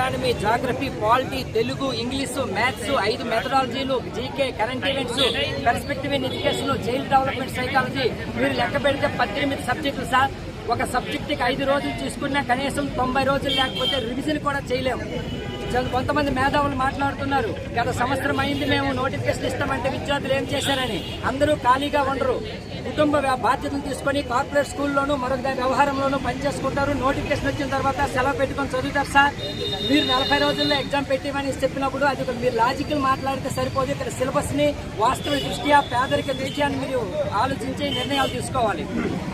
Economy, geography, polity, Telugu, English, maths, 5 మెథడాలజీలు, GK, current events, perspective in education, child development, psychology, మీరు లెక్క పెడితే 18 సబ్జెక్టులు సార్. ఒక సబ్జెక్టుకి 5 రోజులు తీసుకున్నా కనీసం 90 రోజులు లేకపోతే రివిజన్ కూడా చేయలేము. కొంతమంది మేధావులు మాట్లాడుతున్నారు, గత సంవత్సరం అయింది మేము నోటిఫికేషన్ ఇస్తామంటే విద్యార్థులు ఏం చేశారని. అందరూ ఖాళీగా ఉండరు, కుటుంబ బాధ్యతలు తీసుకొని కార్పొరేట్ స్కూల్లోనూ మరొక వ్యవహారంలోనూ పనిచేసుకుంటారు. నోటిఫికేషన్ వచ్చిన తర్వాత సెలవు పెట్టుకొని చదువుతారు సార్. మీరు 40 రోజుల్లో ఎగ్జామ్ పెట్టివని చెప్పినప్పుడు అది మీరు లాజికల్ మాట్లాడితే సరిపోదు. ఇక్కడ సిలబస్ ని వాస్తవ దృష్ట్యా, పేదరిక దృష్ట్యాన్ని మీరు ఆలోచించి నిర్ణయాలు తీసుకోవాలి.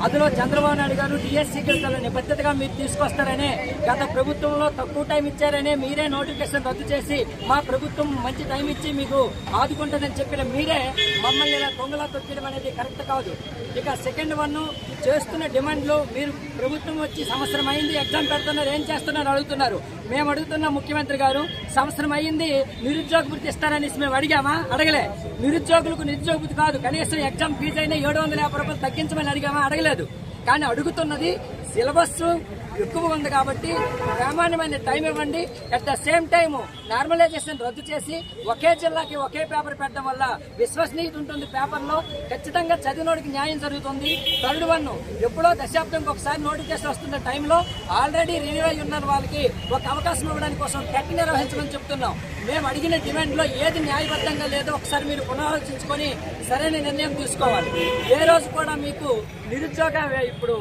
అందులో చంద్రబాబు నాయుడు గారు డిఎస్సీకి నిబద్ధతగా మీరు తీసుకొస్తారనే, గత ప్రభుత్వంలో తక్కువ టైం ఇచ్చారనే మీరే నోటిఫికేషన్ రద్దు చేసి మా ప్రభుత్వం మంచి టైం ఇచ్చి మీకు ఆదుకుంటుందని చెప్పిన మీరే మమ్మల్ని ఇలా దొంగలా తొక్కడం అనేది కరెక్ట్ కాదు. ఇక సెకండ్ వన్, చేస్తున్న డిమాండ్లు మీరు ప్రభుత్వం వచ్చి సంవత్సరం అయింది ఎగ్జామ్ పెడుతున్నారు, ఏం చేస్తున్నారు అడుగుతున్నారు. మేము అడుగుతున్న ముఖ్యమంత్రి గారు, సంవత్సరం అయింది నిరుద్యోగ వృత్తి ఇస్తారని మేము అడిగామా? అడగలే. నిరుద్యోగులకు నిరుద్యోగ వృత్తి కాదు, కనీసం ఎగ్జామ్ ఫీజు అయినా 750 రూపాయలు తగ్గించమని అడిగామా? అడగలేదు. కానీ అడుగుతున్నది సిలబస్ ఎక్కువ ఉంది కాబట్టి ప్రామాణ్యమైన టైం ఇవ్వండి. At the same time normalisation రద్దు చేసి ఒకే జిల్లాకి ఒకే పేపర్ పెట్టడం వల్ల విశ్వసనీయత ఉంటుంది. పేపర్లో ఖచ్చితంగా చదివినోడికి న్యాయం జరుగుతుంది. థర్డ్ వన్, ఎప్పుడో దశాబ్దంకి ఒకసారి నోటిఫికేషన్ వస్తున్న టైంలో ఆల్రెడీ రిన్యూ అయి ఉన్న వాళ్ళకి ఒక అవకాశం ఇవ్వడానికి కోసం టెట్ నిర్వహించమని చెప్తున్నాం. మేము అడిగిన డిమాండ్లో ఏది న్యాయబద్ధంగా లేదో ఒకసారి మీరు పునరాలోచించుకొని సరైన నిర్ణయం తీసుకోవాలి. ఏ రోజు కూడా మీకు నిరుద్యోగ, ఇప్పుడు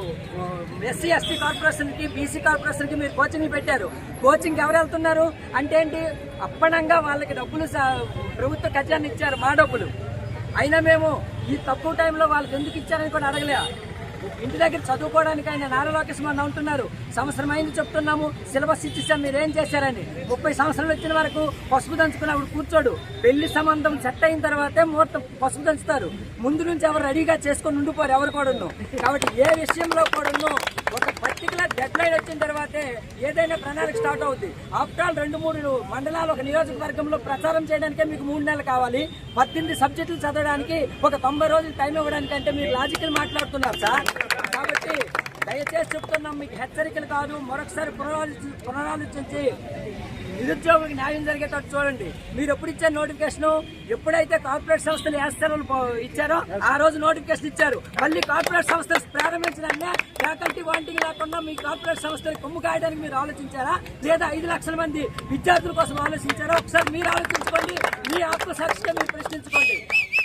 ఎస్సీ ఎస్టీ కార్పొరేషన్కి, బీసీ కార్పొరేషన్కి మీరు కోచింగ్ పెట్టారు. కోచింగ్ ఎవరు వెళ్తున్నారు అంటే ఏంటి? అప్పనంగా వాళ్ళకి డబ్బులు ప్రభుత్వ ఖజానా ఇచ్చారు, మా డబ్బులు. అయినా మేము ఈ తక్కువ టైంలో వాళ్ళకి ఎందుకు ఇచ్చారని కూడా అడగలే. ఇంటి దగ్గర చదువుకోవడానికి ఆయన నారా లోకేష్ మన ఉంటున్నారు. సంవత్సరం అయింది చెప్తున్నాము, సిలబస్ ఇచ్చేసాం, మీరేం చేశారని. 30 సంవత్సరాలు వచ్చిన వరకు పసుపు దంచుకున్నప్పుడు కూర్చోడు. పెళ్లి సంబంధం సెట్ అయిన తర్వాతే ముహూర్తం పసుపు దంచుతారు. ముందు నుంచి ఎవరు రెడీగా చేసుకొని ఉండిపోరు ఎవరు కూడా. కాబట్టి ఏ విషయంలో కూడా ఒక పర్టికులర్ డెడ్ లైన్ వచ్చిన తర్వాతే ఏదైనా ప్రణాళిక స్టార్ట్ అవుతుంది. ఆఫ్టర్ ఆల్ 2-3 మండలాలు ఒక నియోజకవర్గంలో ప్రచారం చేయడానికే మీకు 3 నెలలు కావాలి. 18 సబ్జెక్టులు చదవడానికి ఒక 90 రోజులు టైం ఇవ్వడానికి అంటే మీరు లాజికల్ మాట్లాడుతున్నారు సార్. కాబట్టి దయచేసి చెప్తున్నాం, మీకు హెచ్చరికలు కాదు, మరొకసారి పునరాలోచించి నిరుద్యోగులకు న్యాయం జరిగేటట్టు చూడండి. మీరు ఎప్పుడు ఇచ్చారు నోటిఫికేషన్? ఎప్పుడైతే కార్పొరేట్ సంస్థలు యాస్టర్లు ఇచ్చారో ఆ రోజు నోటిఫికేషన్ ఇచ్చారు. మళ్ళీ కార్పొరేట్ సంస్థలు ప్రారంభించడాన్ని ఫ్యాకల్టీ వాంటింగ్ లేకుండా మీ కార్పొరేట్ సంస్థలు కొమ్ము కాయడానికి మీరు ఆలోచించారా? లేదా 5 లక్షల మంది విద్యార్థుల కోసం ఆలోచించారా? ఒకసారి మీరు ఆలోచించుకోండి, మీ ఆత్మసాక్షిగా మీరు ప్రశ్నించుకోండి.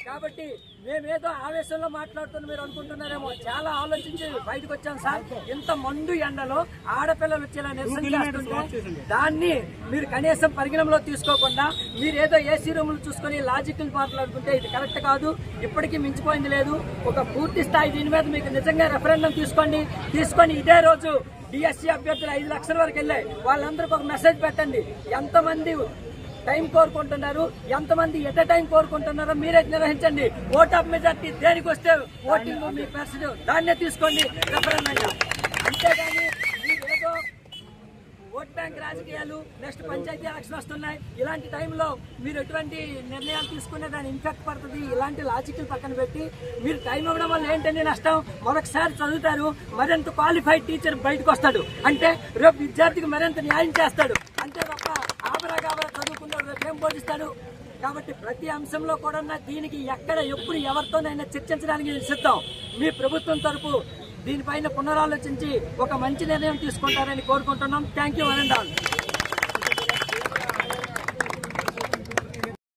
కాబట్టి మేమేదో ఆవేశంలో మాట్లాడుతున్న మీరు అనుకుంటున్నారేమో, చాలా ఆలోచించి బయటకు వచ్చాం సార్. ఇంత మండు ఎండలో ఆడపిల్లలు వచ్చేలా నిరసన చేస్తుంటే దాన్ని మీరు కనీసం పరిగణనలో తీసుకోకుండా మీరు ఏదో ఏసీ రూములు చూసుకొని లాజికల్ మాట్లాడుతుంటే ఇది కరెక్ట్ కాదు. ఇప్పటికీ మించిపోయింది లేదు. ఒక పూర్తి స్థాయి దీని మీద మీకు నిజంగా రెఫరెండం తీసుకొని ఇదే రోజు డిఎస్సీ అభ్యర్థులు 5 లక్షల వరకు వెళ్ళాయి. వాళ్ళందరికీ ఒక మెసేజ్ పెట్టండి. ఎంతమంది టైం కోరుకుంటున్నారు, ఎంతమంది ఎట్ టైం కోరుకుంటున్నారో మీరే నిర్వహించండి. ఓట్ ఆఫ్ మెజార్టీ దేనికి వస్తే ఓటింగ్ మీ పర్సన్ దాన్నే తీసుకోండి రెఫరెండంగా. అంతేగాని మీరేదో ఓట్ బ్యాంక్ రాజకీయాలు, నెక్స్ట్ పంచాయతీ ఎలక్షన్ వస్తున్నాయి, ఇలాంటి టైంలో మీరు ఎటువంటి నిర్ణయాలు తీసుకునే దాని ఇంపాక్ట్ పడుతుంది. ఇలాంటి లాజికల్ పక్కన పెట్టి మీరు టైం ఇవ్వడం వల్ల ఏంటండి నష్టం? మరొకసారి చదువుతారు, మరింత క్వాలిఫైడ్ టీచర్ బయటకు వస్తాడు అంటే రేపు విద్యార్థికి మరింత న్యాయం చేస్తాడు. అంతే తప్ప ఆబరా చదువుకున్నాడు రేపు ఏం బోధిస్తాడు? కాబట్టి ప్రతి అంశంలో కూడా దీనికి ఎక్కడ ఎప్పుడు ఎవరితోనైనా చర్చించడానికి సిద్ధం. మీ ప్రభుత్వం తరపు దీనిపైన పునరాలోచించి ఒక మంచి నిర్ణయం తీసుకుంటారని కోరుకుంటున్నాం. Thank you one and all.